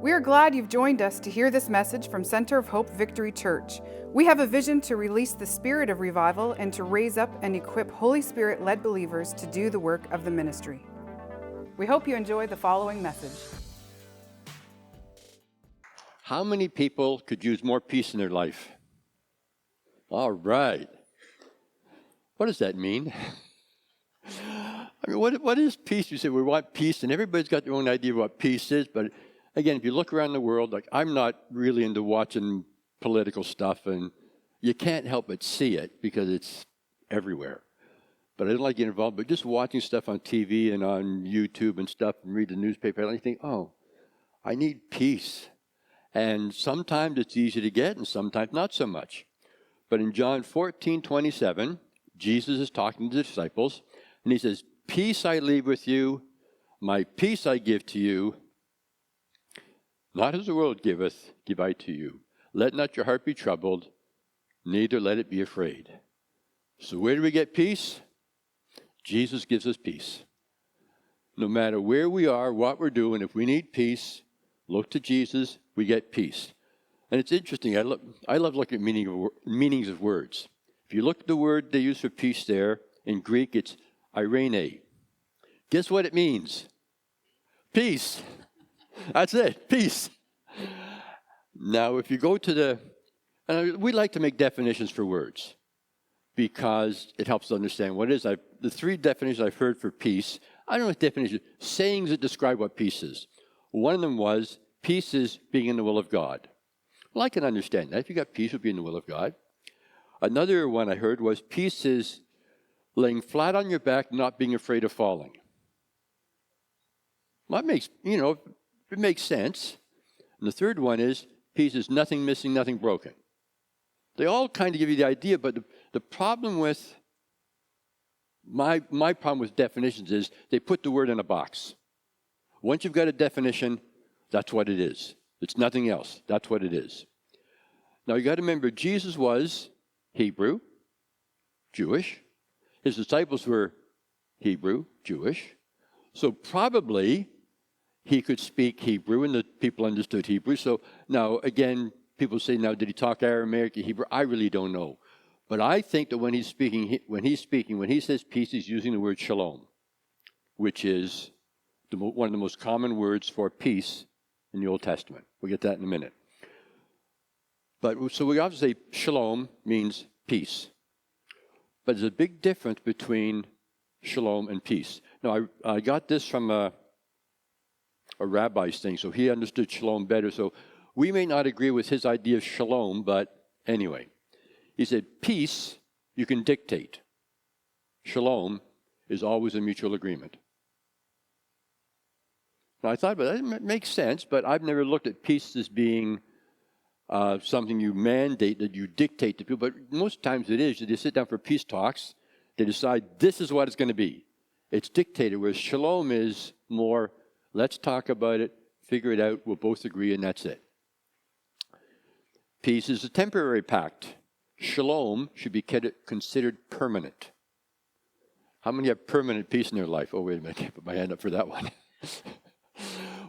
We are glad you've joined us to hear this message from Center of Hope Victory Church. We have a vision to release the spirit of revival and to raise up and equip Holy Spirit-led believers to do the work of the ministry. We hope you enjoy the following message. How many people could use more peace in their life? All right. What does that mean? I mean, what is peace? You say we want peace, and everybody's got their own idea of what peace is, but again, if you look around the world, like I'm not really into watching political stuff, and you can't help but see it because it's everywhere. But I don't like getting involved, but just watching stuff on TV and on YouTube and stuff and read the newspaper, I think, oh, I need peace. And sometimes it's easy to get and sometimes not so much. But in John 14:27, Jesus is talking to the disciples, and he says, "Peace I leave with you, my peace I give to you. Not as the world giveth, give I to you. Let not your heart be troubled, neither let it be afraid." So where do we get peace? Jesus gives us peace. No matter where we are, what we're doing, if we need peace, look to Jesus, we get peace. And it's interesting, I love looking at meanings of words. If you look at the word they use for peace there, in Greek it's eirene. Guess what it means? Peace. That's it, peace. Now, if you go to we like to make definitions for words because it helps to understand what it is. The three definitions I've heard for peace, I don't know what definition, sayings that describe what peace is. One of them was, peace is being in the will of God. Well, I can understand that. If you got peace, you'll be in the will of God. Another one I heard was, peace is laying flat on your back, not being afraid of falling. Well, that makes, it makes sense. And the third one is, peace is nothing missing, nothing broken. They all kind of give you the idea, but the problem with, my problem with definitions is, they put the word in a box. Once you've got a definition, that's what it is. It's nothing else. That's what it is. Now, you got to remember, Jesus was Hebrew, Jewish. His disciples were Hebrew, Jewish. So probably he could speak Hebrew, and the people understood Hebrew. So now, again, people say, now, did he talk Aramaic or Hebrew? I really don't know. But I think that when he says peace, he's using the word shalom, which is one of the most common words for peace in the Old Testament. We'll get that in a minute. But so we obviously say shalom means peace. But there's a big difference between shalom and peace. Now, I got this from a rabbi's thing, so he understood shalom better. So we may not agree with his idea of shalom, but anyway. He said, peace you can dictate. Shalom is always a mutual agreement. Now, I thought about that. It makes sense, but I've never looked at peace as being something you mandate, that you dictate to people. But most times it is. They sit down for peace talks. They decide this is what it's going to be. It's dictated, whereas shalom is more, let's talk about it, figure it out, we'll both agree, and that's it. Peace is a temporary pact. Shalom should be considered permanent. How many have permanent peace in their life? Oh, wait a minute, I can't put my hand up for that one.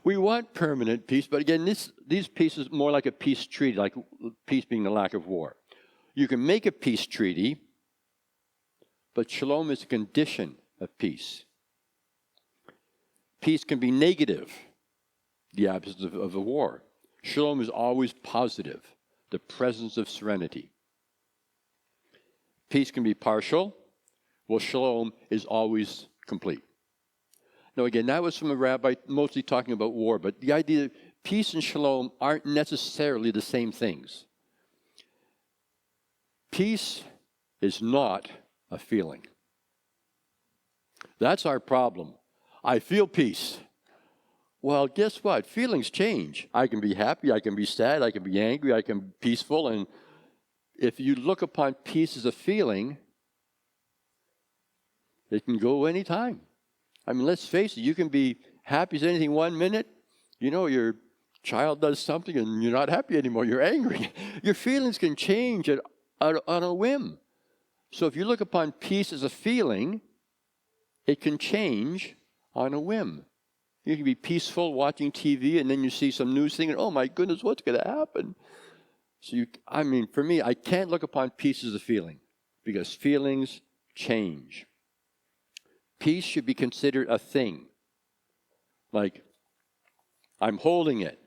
We want permanent peace, but again, these peace is more like a peace treaty, like peace being the lack of war. You can make a peace treaty, but shalom is a condition of peace. Peace can be negative, the absence of a war. Shalom is always positive, the presence of serenity. Peace can be partial, well, shalom is always complete. Now, again, that was from a rabbi mostly talking about war, but the idea that peace and shalom aren't necessarily the same things. Peace is not a feeling. That's our problem. I feel peace. Well, guess what? Feelings change. I can be happy, I can be sad, I can be angry, I can be peaceful, and if you look upon peace as a feeling, it can go anytime. I mean, let's face it, you can be happy as anything 1 minute. Your child does something and you're not happy anymore. You're angry. Your feelings can change on a whim. So if you look upon peace as a feeling, it can change on a whim. You can be peaceful watching TV, and then you see some news thing, and oh my goodness, what's going to happen? So, for me, I can't look upon peace as a feeling, because feelings change. Peace should be considered a thing. Like, I'm holding it.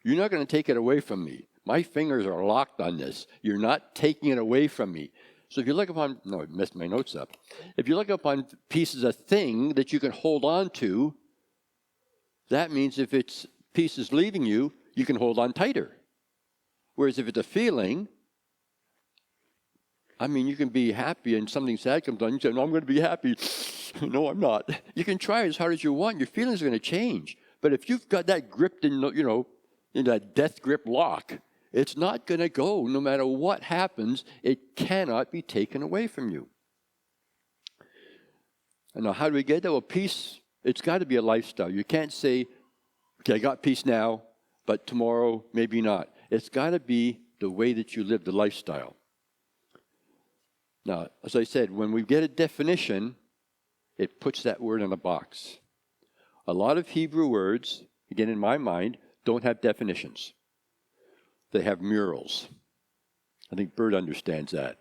You're not going to take it away from me. My fingers are locked on this. You're not taking it away from me. So if you look upon, no, I messed my notes up. If you look upon peace as a thing that you can hold on to, that means if peace is leaving you, you can hold on tighter. Whereas if it's a feeling, you can be happy and something sad comes on, you say, no, I'm going to be happy. No, I'm not. You can try as hard as you want. Your feelings are going to change. But if you've got that gripped in that death grip lock, it's not going to go. No matter what happens, it cannot be taken away from you. And now, how do we get there? Well, peace, it's got to be a lifestyle. You can't say, okay, I got peace now, but tomorrow, maybe not. It's got to be the way that you live, the lifestyle. Now, as I said, when we get a definition, it puts that word in a box. A lot of Hebrew words, again in my mind, don't have definitions. They have murals. I think Bert understands that.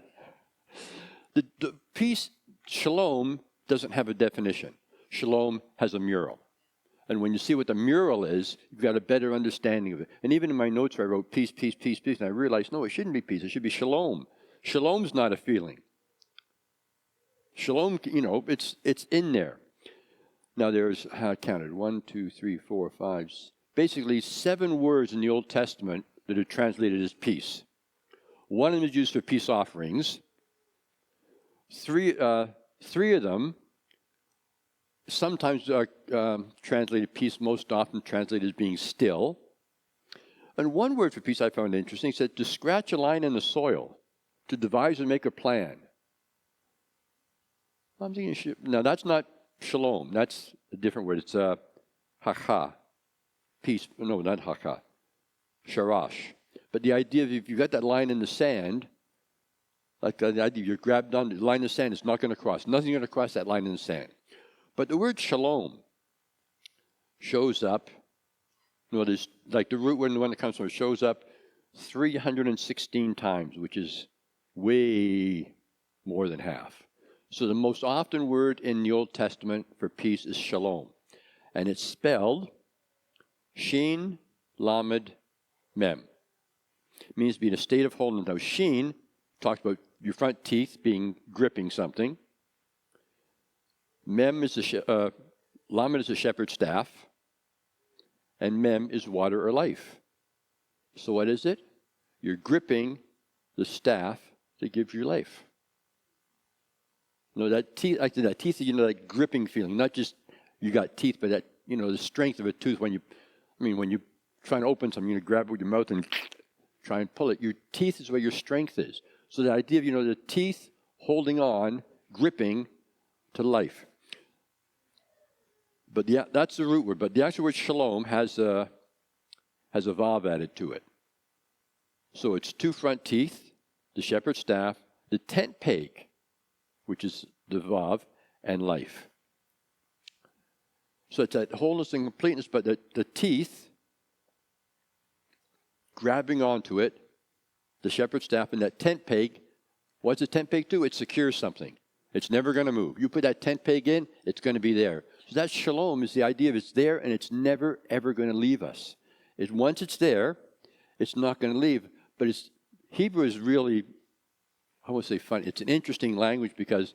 The peace, shalom, doesn't have a definition. Shalom has a mural. And when you see what the mural is, you've got a better understanding of it. And even in my notes where I wrote peace, peace, peace, peace, and I realized, no, it shouldn't be peace. It should be shalom. Shalom's not a feeling. Shalom, it's in there. Now there's, I counted, 1, 2, 3, 4, 5, basically 7 words in the Old Testament that are translated as peace. One of them is used for peace offerings. Three of them sometimes are translated peace, most often translated as being still. And one word for peace I found interesting. It said to scratch a line in the soil, to devise and make a plan. I'm thinking, now that's not shalom. That's a different word. It's haka, peace. No, not haka, sharash. But the idea of if you've got that line in the sand, like the idea you're grabbed on the line in the sand, it's not going to cross. Nothing's going to cross that line in the sand. But the word shalom shows up, there's like the root word, the one that comes from it shows up 316 times, which is way more than half. So the most often word in the Old Testament for peace is shalom. And it's spelled Shin, Lamed, Mem. It means to be in a state of wholeness. Now, Shin talks about your front teeth gripping something. Mem is Lamed is a shepherd's staff. And Mem is water or life. So what is it? You're gripping the staff that gives you life. That teeth, actually, that teeth is, that gripping feeling. Not just you got teeth, but that, the strength of a tooth when you try and open something, you grab it with your mouth and try and pull it. Your teeth is where your strength is. So the idea of, the teeth holding on, gripping to life. But that's the root word. But the actual word shalom has a vav added to it. So it's 2 front teeth, the shepherd's staff, the tent peg, which is the vav, and life. So it's that wholeness and completeness, but the teeth grabbing onto it, the shepherd's staff, and that tent peg. What's a tent peg do? It secures something. It's never going to move. You put that tent peg in, it's going to be there. So that shalom is the idea of it's there and it's never, ever going to leave us. Once it's there, it's not going to leave. But Hebrew is really, I won't say funny, it's an interesting language because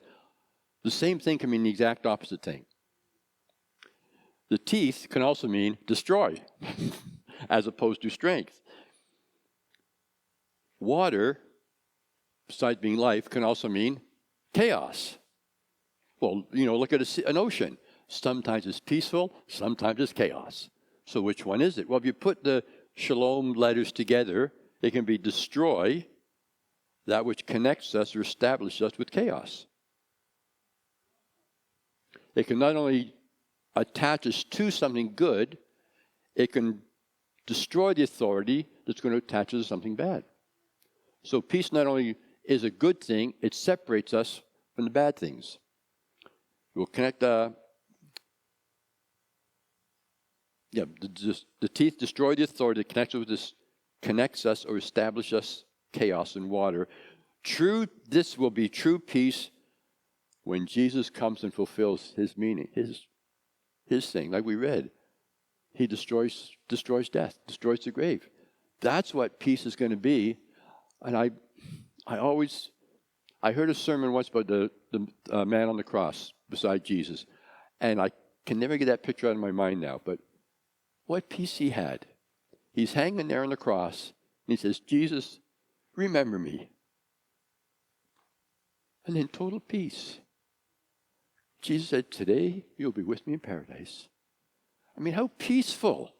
the same thing can mean the exact opposite thing. The teeth can also mean destroy, as opposed to strength. Water, besides being life, can also mean chaos. Well, look at an ocean. Sometimes it's peaceful, sometimes it's chaos. So which one is it? Well, if you put the shalom letters together, it can be destroy, that which connects us or establishes us with chaos. It can not only attach us to something good, it can destroy the authority that's going to attach us to something bad. So peace not only is a good thing, it separates us from the bad things. We'll connect the teeth destroy the authority that connects us or establishes us chaos and water. This will be true peace when Jesus comes and fulfills his meaning, his thing, like we read. He destroys death, destroys the grave. That's what peace is going to be. And I heard a sermon once about the man on the cross beside Jesus, and I can never get that picture out of my mind now, but what peace he had. He's hanging there on the cross, and he says, Jesus, remember me. And in total peace. Jesus said, today you'll be with me in paradise. I mean, how peaceful.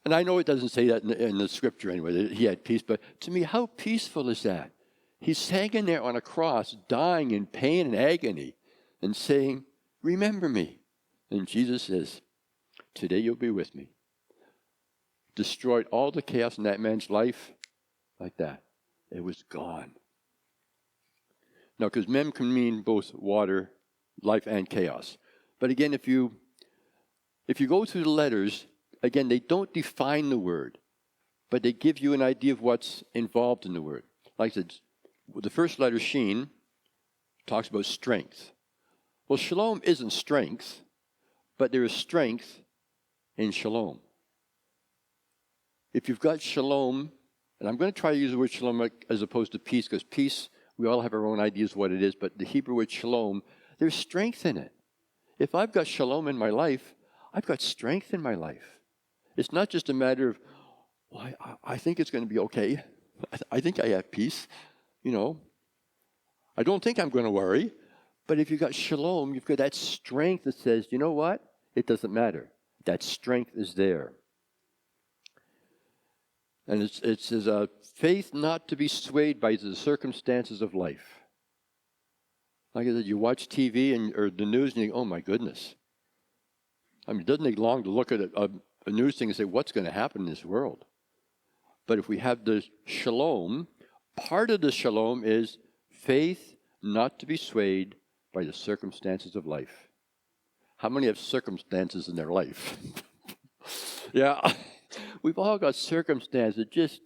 And I know it doesn't say that in the scripture anyway, that he had peace, but to me, how peaceful is that? He's hanging there on a cross, dying in pain and agony, and saying, remember me. And Jesus says, today you'll be with me. Destroyed all the chaos in that man's life like that. It was gone. Now, because mem can mean both water, life, and chaos. But again, if you go through the letters, again, they don't define the word, but they give you an idea of what's involved in the word. Like I said, the first letter, Sheen, talks about strength. Well, shalom isn't strength, but there is strength in shalom. If you've got shalom, and I'm going to try to use the word shalom as opposed to peace, because peace, we all have our own ideas of what it is, but the Hebrew word shalom, there's strength in it. If I've got shalom in my life, I've got strength in my life. It's not just a matter of, well, I think it's going to be okay. I think I have peace. You know, I don't think I'm going to worry. But if you've got shalom, you've got that strength that says, you know what? It doesn't matter. That strength is there. And it says, faith not to be swayed by the circumstances of life. Like I said, you watch TV or the news and you go, oh my goodness. I mean, it doesn't take long to look at a news thing and say, what's going to happen in this world? But if we have the shalom, part of the shalom is faith not to be swayed by the circumstances of life. How many have circumstances in their life? Yeah, we've all got circumstances that just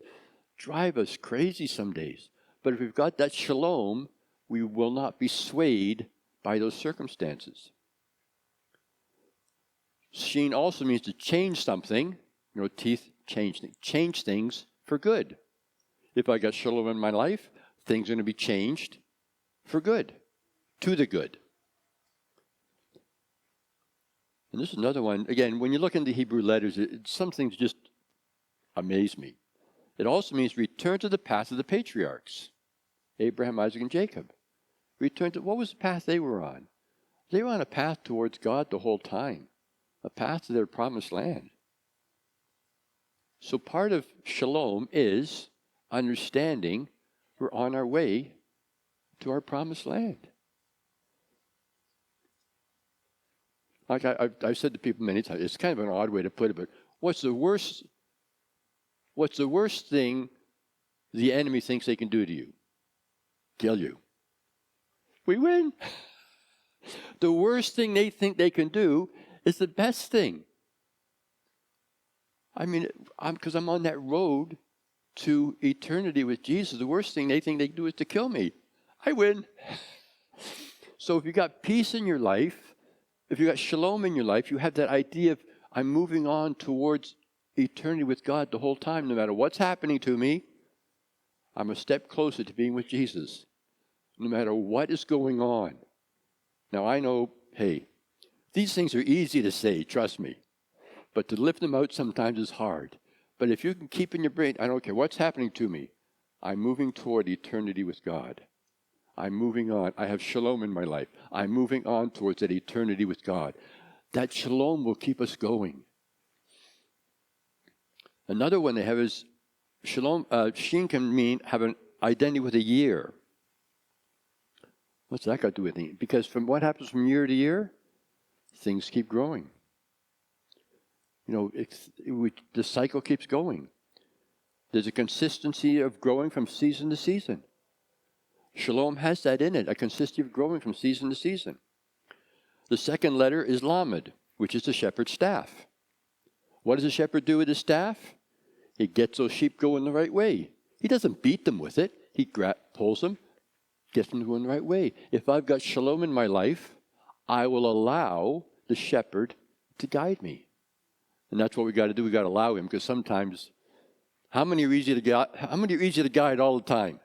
drive us crazy some days. But if we've got that shalom, we will not be swayed by those circumstances. Sheen also means to change something. You know, teeth change things for good. If I got shalom in my life, things are going to be changed for good, to the good. And this is another one. Again, when you look into Hebrew letters, some things just amaze me. It also means return to the path of the patriarchs, Abraham, Isaac, and Jacob. Return to, what was the path they were on? They were on a path towards God the whole time, a path to their promised land. So part of shalom is understanding we're on our way to our promised land. Like I've said to people many times, it's kind of an odd way to put it, but what's the worst thing the enemy thinks they can do to you? Kill you. We win. The worst thing they think they can do is the best thing. I mean, because I'm on that road to eternity with Jesus. The worst thing they think they can do is to kill me. I win. So if you got peace in your life, if you got shalom in your life, you have that idea of I'm moving on towards eternity with God the whole time. No matter what's happening to me, I'm a step closer to being with Jesus. No matter what is going on. Now I know, hey, these things are easy to say, trust me. But to lift them out sometimes is hard. But if you can keep in your brain, I don't care what's happening to me, I'm moving toward eternity with God. I'm moving on. I have shalom in my life. I'm moving on towards that eternity with God. That shalom will keep us going. Another one they have is shalom. Sheen can mean have an identity with a year. What's that got to do with it? Because from what happens from year to year, things keep growing. You know, the cycle keeps going. There's a consistency of growing from season to season. Shalom has that in it, a consistency of growing from season to season. The second letter is Lamed, which is the shepherd's staff. What does a shepherd do with his staff? He gets those sheep going the right way. He doesn't beat them with it. He pulls them, gets them going the right way. If I've got shalom in my life, I will allow the shepherd to guide me. And that's what we got to do. We got to allow him, because sometimes, how many are easy to guide all the time?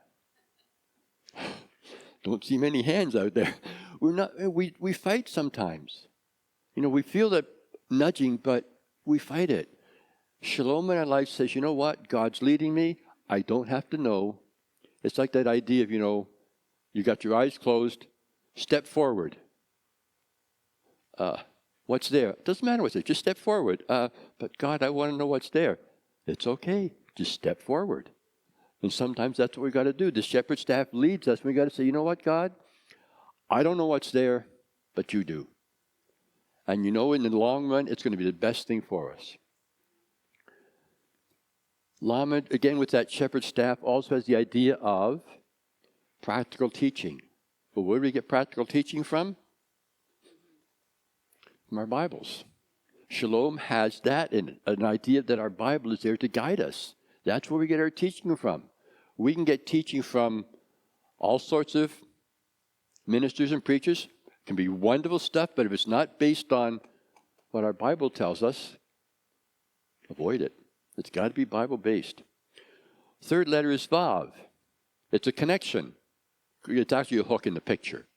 Don't see many hands out there. We fight sometimes. We feel that nudging, but we fight it. Shalom in our life says, you know what? God's leading me. I don't have to know. It's like that idea of, you got your eyes closed, step forward. What's there? It doesn't matter what's there. Just step forward. But God, I want to know what's there. It's okay. Just step forward. And sometimes that's what we got to do. The shepherd staff leads us. We got to say, you know what, God? I don't know what's there, but you do. And in the long run, it's going to be the best thing for us. Lamed, again with that shepherd staff, also has the idea of practical teaching. But where do we get practical teaching from? From our Bibles. Shalom has that in it, an idea that our Bible is there to guide us. That's where we get our teaching from. We can get teaching from all sorts of ministers and preachers. It can be wonderful stuff, but if it's not based on what our Bible tells us, avoid it. It's got to be Bible-based. Third letter is Vav. It's a connection. It's actually a hook in the picture.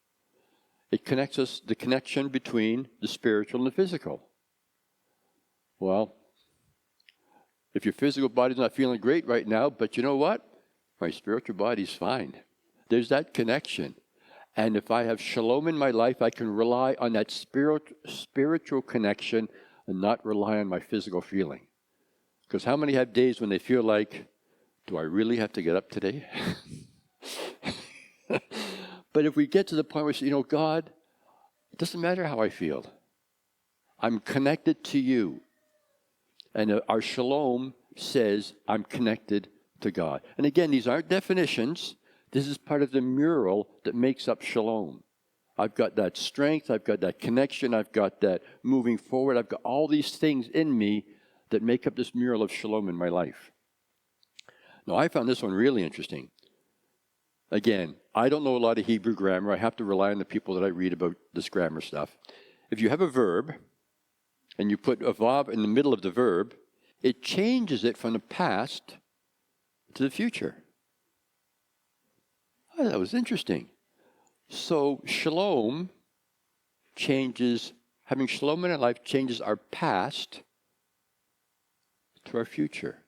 It connects us, the connection between the spiritual and the physical. Well, if your physical body's not feeling great right now, but you know what? My spiritual body's fine. There's that connection. And if I have shalom in my life, I can rely on that spiritual connection and not rely on my physical feeling. Because how many have days when they feel like, do I really have to get up today? But if we get to the point where we say, God, it doesn't matter how I feel. I'm connected to you. And our shalom says, I'm connected to God. And again, these aren't definitions. This is part of the mural that makes up shalom. I've got that strength. I've got that connection. I've got that moving forward. I've got all these things in me that make up this mural of shalom in my life. Now, I found this one really interesting. Again, I don't know a lot of Hebrew grammar. I have to rely on the people that I read about this grammar stuff. If you have a verb, and you put a vav in the middle of the verb, it changes it from the past to the future. Oh, that was interesting. So shalom changes, having shalom in our life changes our past to our future.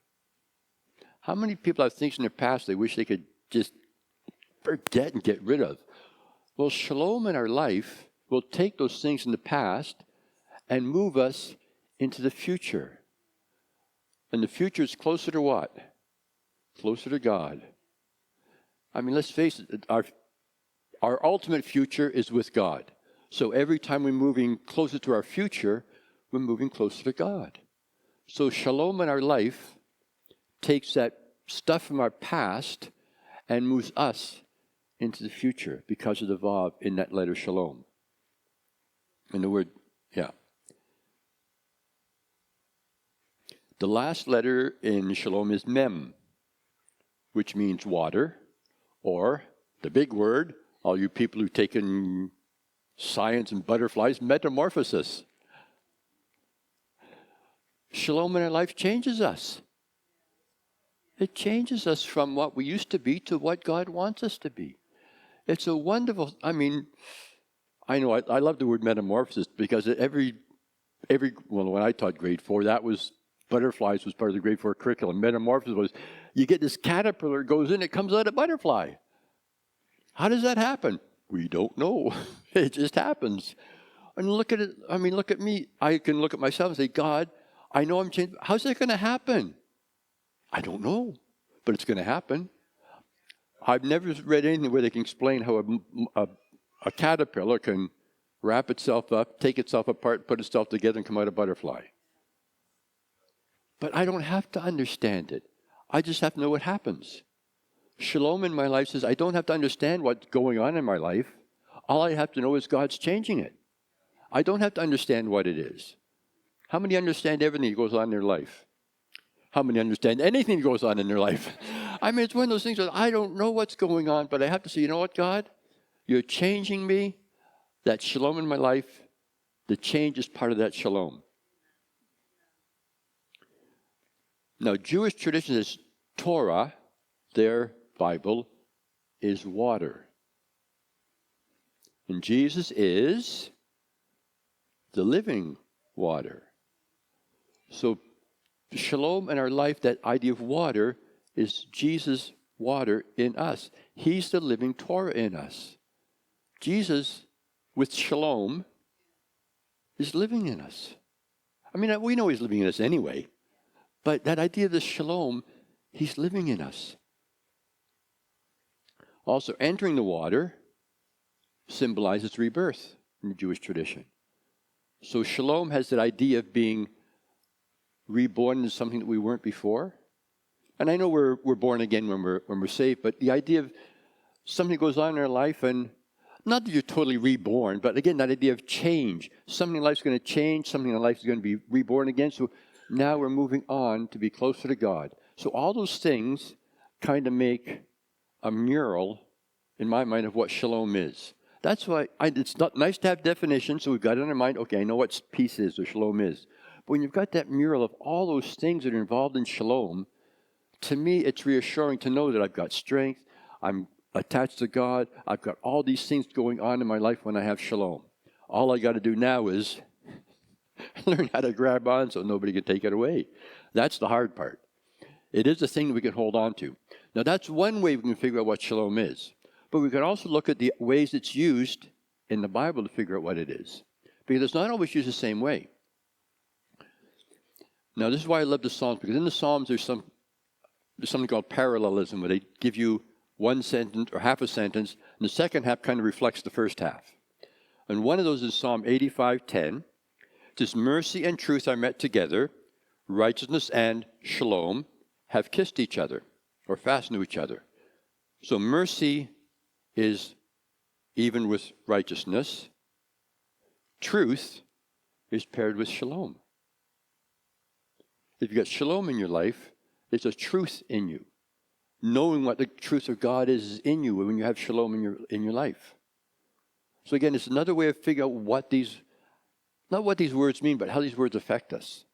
How many people have things in their past they wish they could just forget and get rid of? Well, shalom in our life will take those things in the past and move us into the future. And the future is closer to what? Closer to God. I mean, let's face it, our ultimate future is with God. So every time we're moving closer to our future, we're moving closer to God. So shalom in our life takes that stuff from our past and moves us into the future because of the vav in that letter shalom. And the word, yeah. The last letter in shalom is mem, which means water, or the big word, all you people who've taken science and butterflies, metamorphosis. Shalom in our life changes us. It changes us from what we used to be to what God wants us to be. It's a wonderful, I know I love the word metamorphosis because when I taught grade 4, that was, butterflies was part of the grade 4 curriculum. Metamorphosis was, you get this caterpillar, goes in, it comes out a butterfly. How does that happen? We don't know. It just happens. And look at it, look at me. I can look at myself and say, God, I know I'm changing. How's that going to happen? I don't know, but it's going to happen. I've never read anything where they can explain how a caterpillar can wrap itself up, take itself apart, put itself together, and come out a butterfly. But I don't have to understand it. I just have to know what happens. Shalom in my life says I don't have to understand what's going on in my life. All I have to know is God's changing it. I don't have to understand what it is. How many understand everything that goes on in their life? How many understand anything that goes on in their life? I mean, it's one of those things that I don't know what's going on, but I have to say, you know what, God? You're changing me. That shalom in my life, the change is part of that shalom. Now, Jewish tradition is Torah, their Bible, is water. And Jesus is the living water. So, shalom in our life, that idea of water, is Jesus' water in us. He's the living Torah in us. Jesus, with shalom, is living in us. I mean, we know he's living in us anyway. But that idea of the shalom, he's living in us. Also, entering the water symbolizes rebirth in the Jewish tradition. So shalom has that idea of being reborn into something that we weren't before. And I know we're born again when we're saved, but the idea of something goes on in our life, and not that you're totally reborn, but again, that idea of change. Something in life's going to change, something in life is going to be reborn again. So now we're moving on to be closer to God. So all those things kind of make a mural, in my mind, of what shalom is. That's why it's not nice to have definitions, so we've got it in our mind, okay, I know what peace is or shalom is. But when you've got that mural of all those things that are involved in shalom, to me, it's reassuring to know that I've got strength, I'm attached to God, I've got all these things going on in my life when I have shalom. All I got to do now is learn how to grab on so nobody can take it away. That's the hard part. It is a thing that we can hold on to. Now, that's one way we can figure out what shalom is. But we can also look at the ways it's used in the Bible to figure out what it is. Because it's not always used the same way. Now, this is why I love the Psalms, because in the Psalms there's something called parallelism, where they give you one sentence or half a sentence, and the second half kind of reflects the first half. And one of those is Psalm 85:10. It says, mercy and truth are met together, righteousness and shalom have kissed each other, or fastened to each other. So mercy is even with righteousness. Truth is paired with shalom. If you've got shalom in your life, there's a truth in you. Knowing what the truth of God is in you when you have shalom in your life. So again, it's another way of figuring out not what these words mean, but how these words affect us.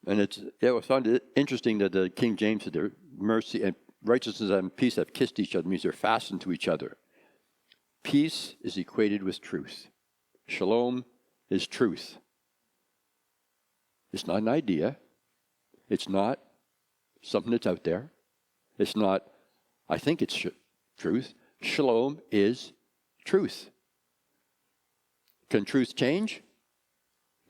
And I found it interesting that the King James said there, mercy and righteousness and peace have kissed each other, means they're fastened to each other. Peace is equated with truth. Shalom is truth. It's not an idea. It's not something that's out there. It's not, I think it's truth. Shalom is truth. Can truth change?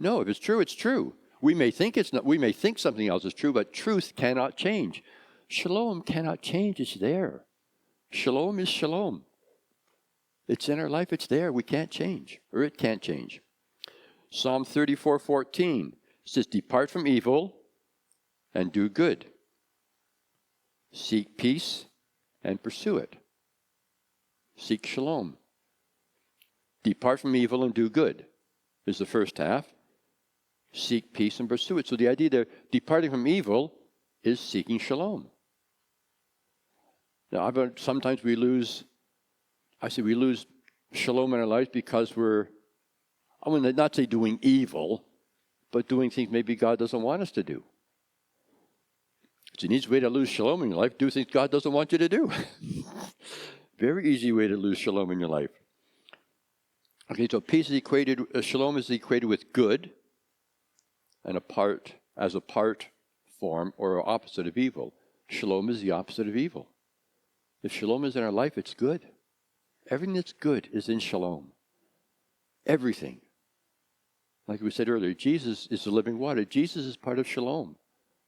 No, if it's true, it's true. We may think it's not. We may think something else is true, but truth cannot change. Shalom cannot change. It's there. Shalom is shalom. It's in our life. It's there. We can't change, or it can't change. Psalm 34:14 says, depart from evil and do good. Seek peace and pursue it. Seek shalom. Depart from evil and do good is the first half. Seek peace and pursue it. So the idea there, departing from evil is seeking shalom. Now, sometimes we lose shalom in our lives because I would not say doing evil, but doing things maybe God doesn't want us to do. It's an easy way to lose shalom in your life, do things God doesn't want you to do. Very easy way to lose shalom in your life. Okay, so shalom is equated with good, and as a part form or opposite of evil. Shalom is the opposite of evil. If shalom is in our life, it's good. Everything that's good is in shalom. Everything. Like we said earlier, Jesus is the living water. Jesus is part of shalom.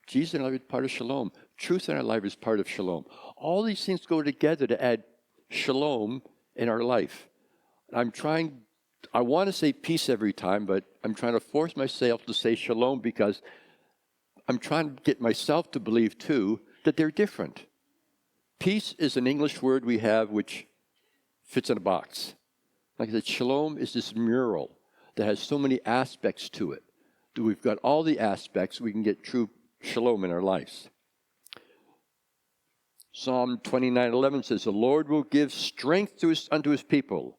Jesus in our life is part of shalom. Truth in our life is part of shalom. All these things go together to add shalom in our life. I want to say peace every time, but I'm trying to force myself to say shalom because I'm trying to get myself to believe too that they're different. Peace is an English word we have which fits in a box. Like I said, shalom is this mural that has so many aspects to it. we've got all the aspects, we can get true shalom in our lives. Psalm 29:11 says, the Lord will give strength unto his people.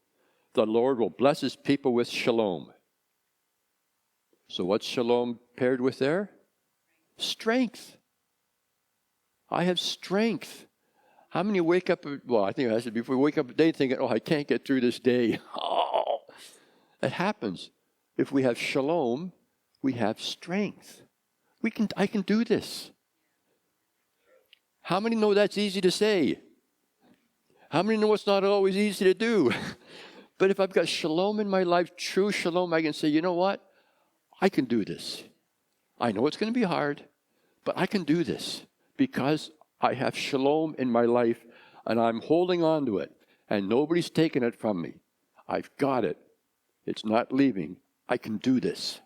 The Lord will bless his people with shalom. So what's shalom paired with there? Strength. I have strength. How many wake up, well, I think I said before, we wake up a day thinking, I can't get through this day. Oh, it happens. If we have shalom, we have strength. I can do this. How many know that's easy to say? How many know it's not always easy to do? But if I've got shalom in my life, true shalom, I can say, you know what? I can do this. I know it's going to be hard, but I can do this because I have shalom in my life and I'm holding on to it and nobody's taking it from me. I've got it. It's not leaving. I can do this.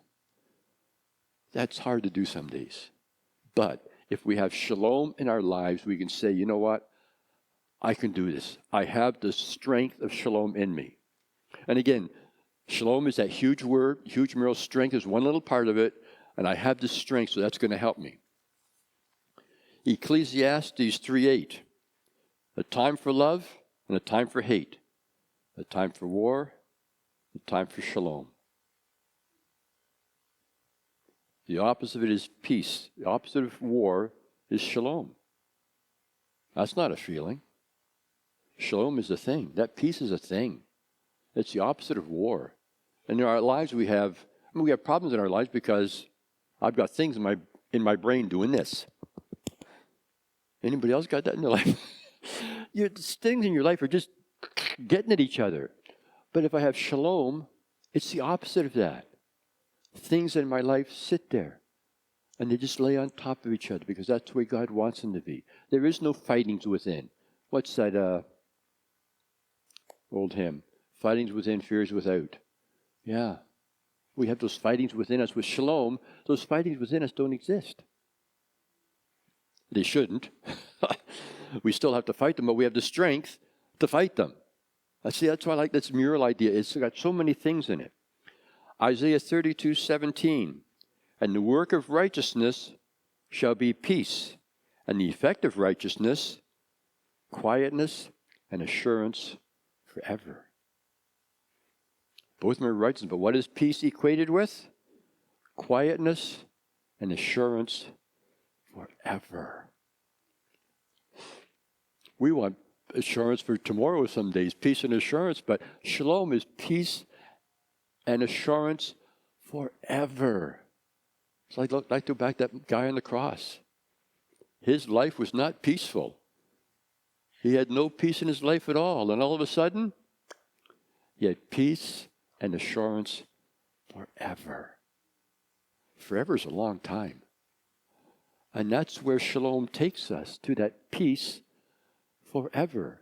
That's hard to do some days. But if we have shalom in our lives, we can say, you know what? I can do this. I have the strength of shalom in me. And again, shalom is that huge word, huge mural. Strength is one little part of it, and I have the strength, so that's going to help me. Ecclesiastes 3:8, a time for love and a time for hate, a time for war, a time for shalom. The opposite of it is peace. The opposite of war is shalom. That's not a feeling. Shalom is a thing. That peace is a thing. It's the opposite of war. And in our lives we have problems in our lives because I've got things in my brain doing this. Anybody else got that in their life? Things in your life are just getting at each other. But if I have shalom, it's the opposite of that. Things in my life sit there and they just lay on top of each other because that's the way God wants them to be. There is no fightings within. What's that old hymn? Fightings within, fears without. Yeah. We have those fightings within us. With shalom, those fightings within us don't exist. They shouldn't. We still have to fight them, but we have the strength to fight them. That's why I like this mural idea. It's got so many things in it. Isaiah 32:17, and the work of righteousness shall be peace, and the effect of righteousness, quietness and assurance forever. Both of them are righteous, but what is peace equated with? Quietness and assurance forever. We want assurance for tomorrow some days, peace and assurance, but shalom is peace and assurance forever. It's like to back that guy on the cross. His life was not peaceful. He had no peace in his life at all. And all of a sudden, he had peace and assurance forever. Forever is a long time. And that's where shalom takes us, to that peace forever.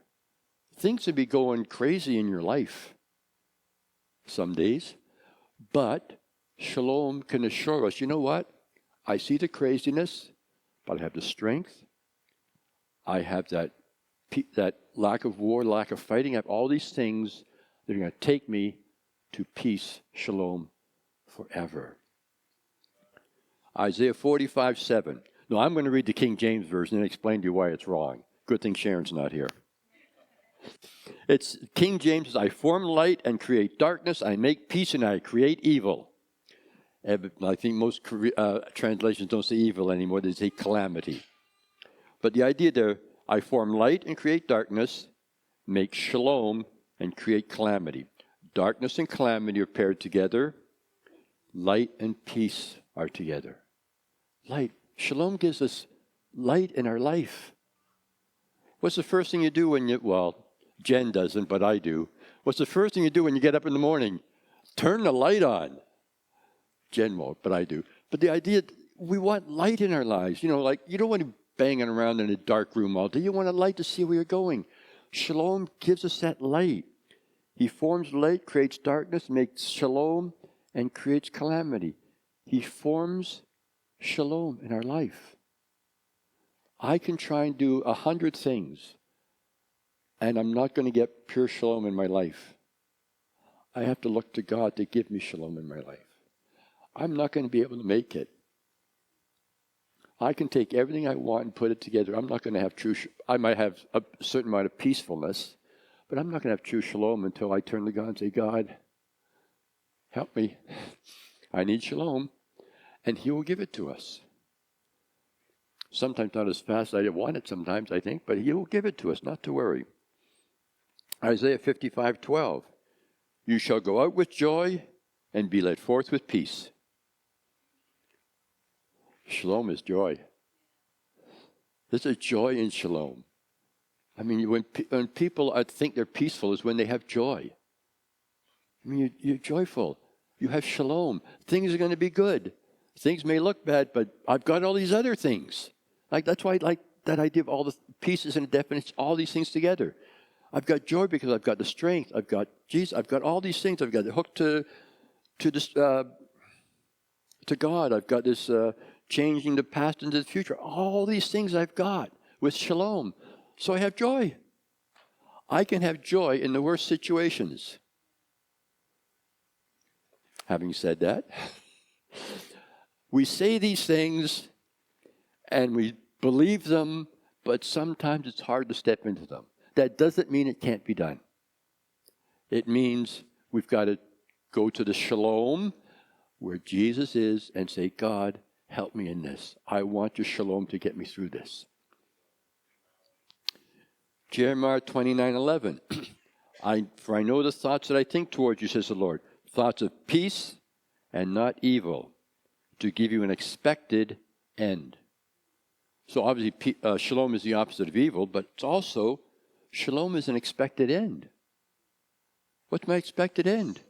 Things can be going crazy in your life some days, but shalom can assure us, you know what? I see the craziness, but I have the strength. I have that lack of war, lack of fighting. I have all these things that are going to take me to peace, shalom, forever. Isaiah 45:7. No, I'm going to read the King James Version and explain to you why it's wrong. Good thing Sharon's not here. It's King James says, I form light and create darkness. I make peace and I create evil. I think most translations don't say evil anymore. They say calamity. But the idea there, I form light and create darkness, make shalom and create calamity. Darkness and calamity are paired together. Light and peace are together. Light. Shalom gives us light in our life. What's the first thing you do when Jen doesn't, but I do. What's the first thing you do when you get up in the morning? Turn the light on. Jen won't, but I do. But the idea, we want light in our lives. You don't want to be banging around in a dark room all day. You want a light to see where you're going. Shalom gives us that light. He forms light, creates darkness, makes shalom, and creates calamity. He forms shalom in our life. I can try and do 100 things, and I'm not going to get pure shalom in my life. I have to look to God to give me shalom in my life. I'm not going to be able to make it. I can take everything I want and put it together. I'm not going to have true, I might have a certain amount of peacefulness, but I'm not going to have true shalom until I turn to God and say, God, help me. I need shalom. And he will give it to us. Sometimes not as fast as I want it sometimes, I think, but he will give it to us, not to worry. Isaiah 55:12. You shall go out with joy and be led forth with peace. Shalom is joy. There's a joy in shalom. I mean, when people think they're peaceful is when they have joy. I mean, you're joyful. You have shalom. Things are going to be good. Things may look bad, but I've got all these other things. Like that's why I like that idea of all the pieces and definitions, all these things together. I've got joy because I've got the strength. I've got Jesus. I've got all these things. I've got the hook to God. I've got this changing the past into the future. All these things I've got with shalom. So I have joy. I can have joy in the worst situations. Having said that, we say these things and we believe them, but sometimes it's hard to step into them. That doesn't mean it can't be done. It means we've got to go to the shalom where Jesus is and say, God, help me in this. I want your shalom to get me through this. Jeremiah 29:11. For I know the thoughts that I think towards you, says the Lord, thoughts of peace and not evil, to give you an expected end. So obviously, shalom is the opposite of evil, but it's also, shalom is an expected end. What's my expected end?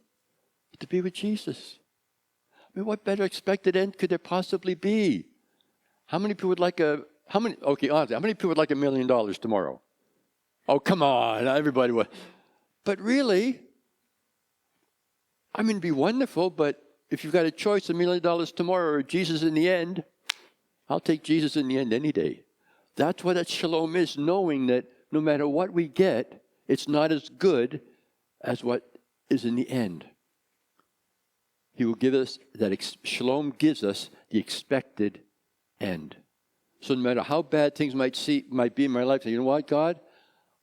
To be with Jesus. I mean, what better expected end could there possibly be? How many people would like how many people would like $1 million tomorrow? Oh, come on, everybody would. But really, I mean, it'd be wonderful, but if you've got a choice, $1 million tomorrow or Jesus in the end, I'll take Jesus in the end any day. That's what that shalom is, knowing that no matter what we get, it's not as good as what is in the end. He will give us shalom gives us the expected end. So no matter how bad things might be in my life, you know what, God?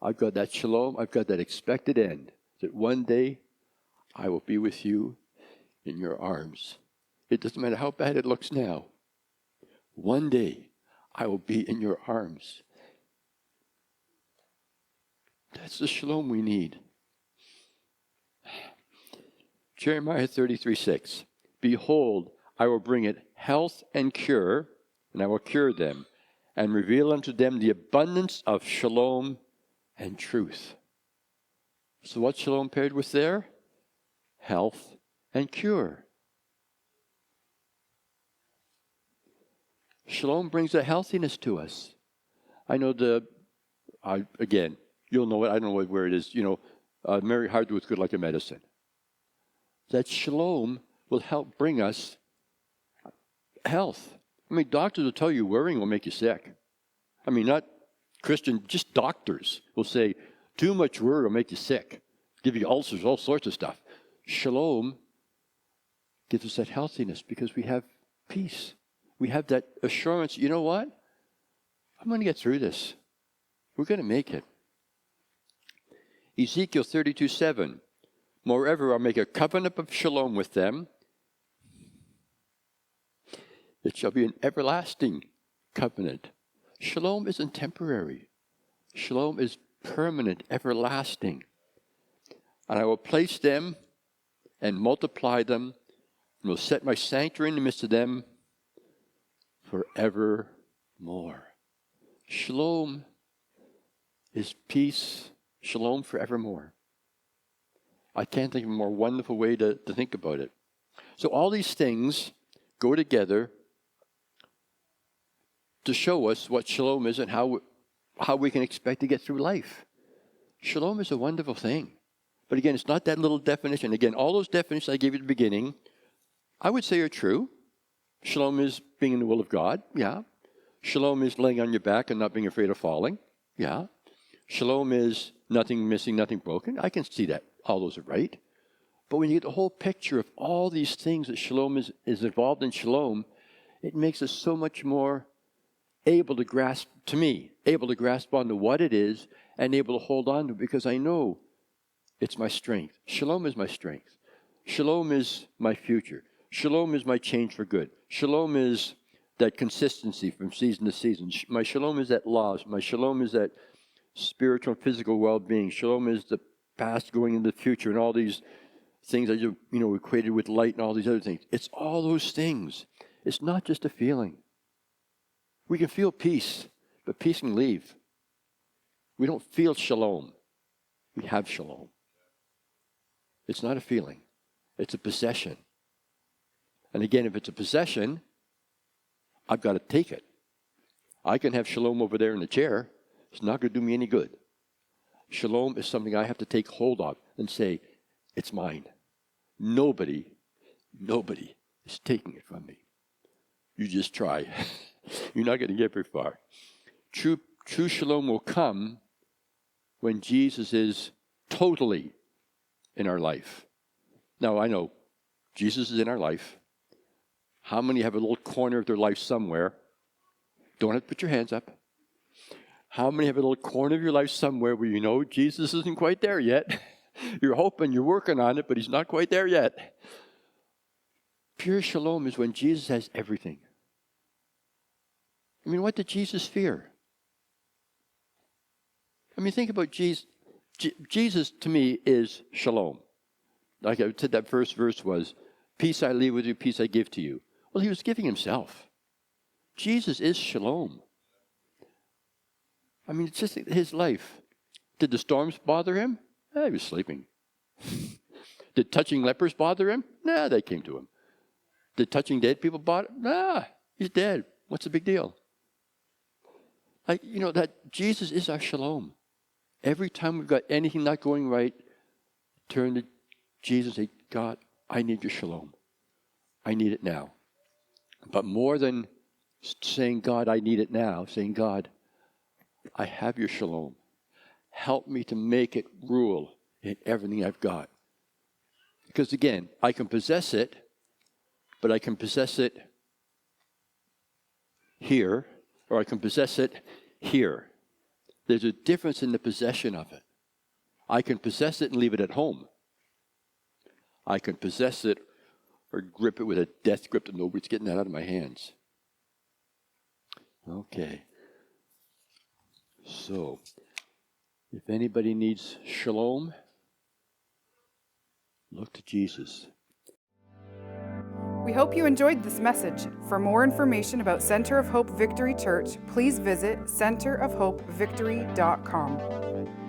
I've got that shalom, I've got that expected end. That one day I will be with you in your arms. It doesn't matter how bad it looks now. One day I will be in your arms. That's the shalom we need. Jeremiah 33:6. Behold, I will bring it health and cure, and I will cure them, and reveal unto them the abundance of shalom and truth. So what's shalom paired with there? Health and cure. Shalom brings a healthiness to us. I know again, you'll know it, I don't know where it is, Mary Hardwood's good like a medicine. That shalom will help bring us health. I mean, doctors will tell you worrying will make you sick. I mean, not Christian, just doctors will say, too much worry will make you sick, give you ulcers, all sorts of stuff. Shalom gives us that healthiness because we have peace. We have that assurance, you know what? I'm going to get through this. We're going to make it. Ezekiel 32:7. Moreover, I'll make a covenant of shalom with them. It shall be an everlasting covenant. Shalom isn't temporary. Shalom is permanent, everlasting. And I will place them and multiply them, and will set my sanctuary in the midst of them forevermore. Shalom is peace. Shalom forevermore. I can't think of a more wonderful way to think about it. So all these things go together to show us what shalom is and how we can expect to get through life. Shalom is a wonderful thing. But again, it's not that little definition. Again, all those definitions I gave you at the beginning, I would say are true. Shalom is being in the will of God. Yeah. Shalom is laying on your back and not being afraid of falling. Yeah. Shalom is nothing missing, nothing broken. I can see that. All those are right. But when you get the whole picture of all these things that shalom is involved in shalom, it makes us so much more able to grasp, to me, able to grasp onto what it is and able to hold on to it, because I know it's my strength. Shalom is my strength. Shalom is my future. Shalom is my change for good. Shalom is that consistency from season to season. My shalom is that love. My shalom is that spiritual and physical well-being. Shalom is the past going into the future and all these things that equated with light and all these other things. It's all those things. It's not just a feeling. We can feel peace, but peace can leave. We don't feel shalom. We have shalom. It's not a feeling. It's a possession. And again, if it's a possession, I've got to take it. I can have shalom over there in the chair. It's not going to do me any good. Shalom is something I have to take hold of and say, it's mine. Nobody is taking it from me. You just try. You're not going to get very far. True shalom will come when Jesus is totally in our life. Now, I know Jesus is in our life. How many have a little corner of their life somewhere? Don't have to put your hands up. How many have a little corner of your life somewhere where you know Jesus isn't quite there yet? You're hoping, you're working on it, but he's not quite there yet. Pure shalom is when Jesus has everything. I mean, what did Jesus fear? I mean, think about Jesus. Jesus, to me, is shalom. Like I said, that first verse was, peace I leave with you, peace I give to you. Well, he was giving himself. Jesus is shalom. I mean, it's just his life. Did the storms bother him? He was sleeping. Did touching lepers bother him? Nah, they came to him. Did touching dead people bother him? Nah, he's dead. What's the big deal? Like, that Jesus is our shalom. Every time we've got anything not going right, turn to Jesus and say, God, I need your shalom. I need it now. But more than saying, God, I need it now, saying, God, I have your shalom. Help me to make it rule in everything I've got. Because again, I can possess it, but I can possess it here, or I can possess it here. There's a difference in the possession of it. I can possess it and leave it at home. I can possess it or grip it with a death grip that nobody's getting that out of my hands. Okay. So, if anybody needs shalom, look to Jesus. We hope you enjoyed this message. For more information about Center of Hope Victory Church, please visit centerofhopevictory.com.